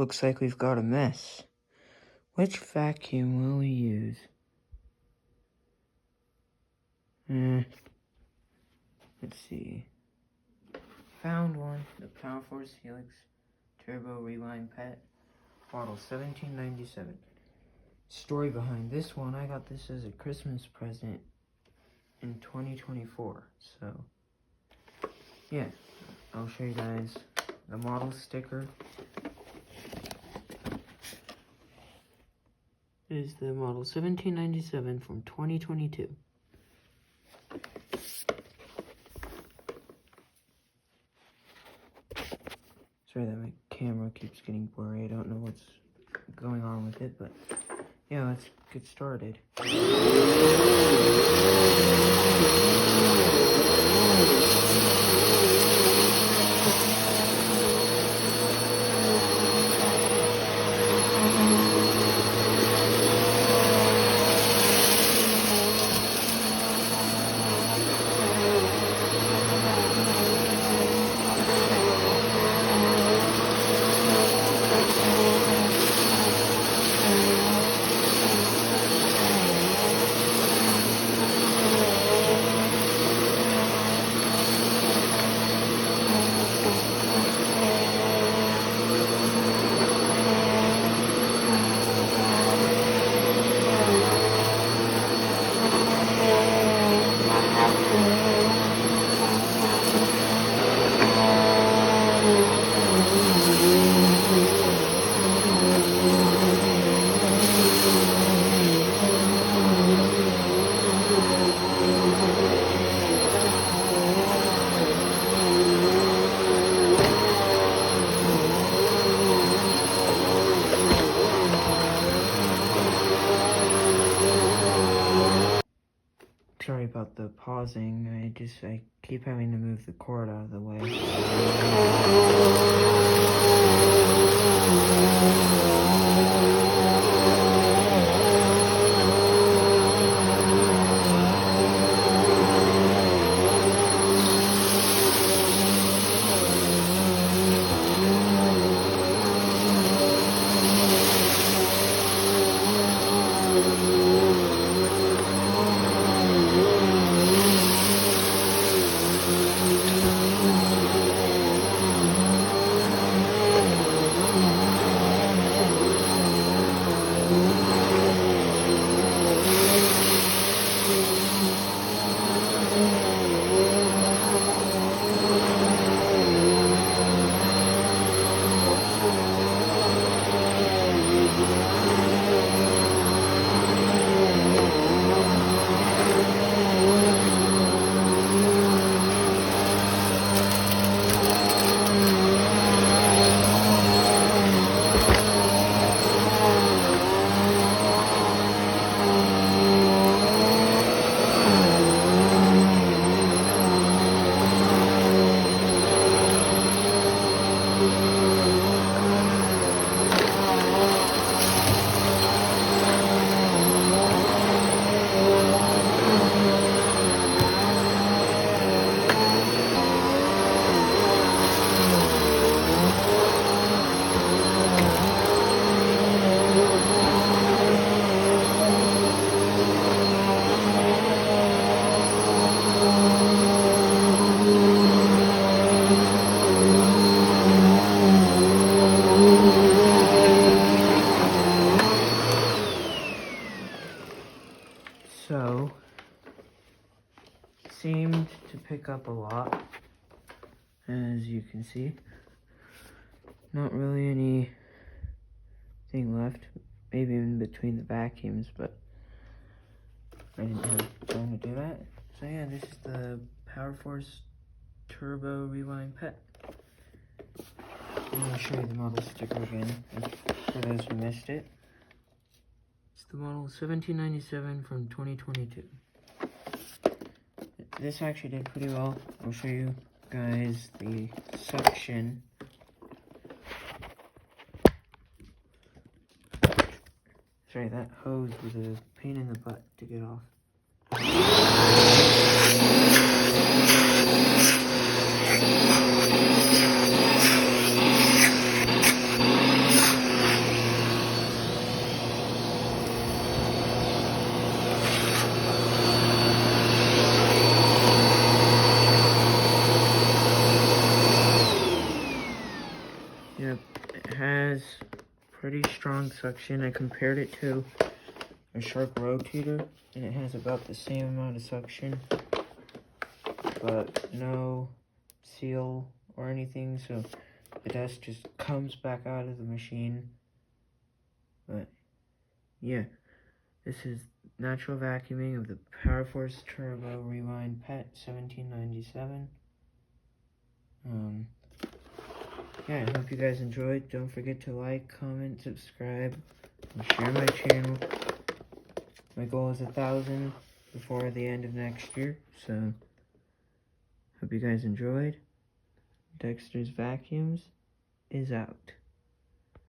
Looks like we've got a mess. Which vacuum will we use? Let's see. Found one. The Powerforce Helix Turbo Rewind Pet. Model 1797. Story behind this one, I got this as a Christmas present in 2024. So, yeah. I'll show you guys the model sticker. Is the model 1797 from 2022. Sorry that my camera keeps getting blurry. I don't know what's going on with it, but yeah, let's get started. Sorry about the pausing, I keep having to move the cord out of the way. So, seemed to pick up a lot, as you can see. Not really anything left, maybe in between the vacuums, but I didn't have time to do that. So yeah, this is the Powerforce Turbo Rewind Pet. I'm going to show you the model sticker again, for those who missed it. It's the model 1797 from 2022. This actually did pretty well. I'll show you guys the suction. Sorry, that hose was a pain in the butt to get off. Yep, it has pretty strong suction. I compared it to a shark rotator, and it has about the same amount of suction, but no seal or anything, so the dust just comes back out of the machine. But yeah, this is natural vacuuming of the powerforce turbo rewind PET 1797. Yeah, I hope you guys enjoyed. Don't forget to like, comment, subscribe, and share my channel. My goal is 1,000 before the end of next year, so hope you guys enjoyed. Dexter's Vacuums is out.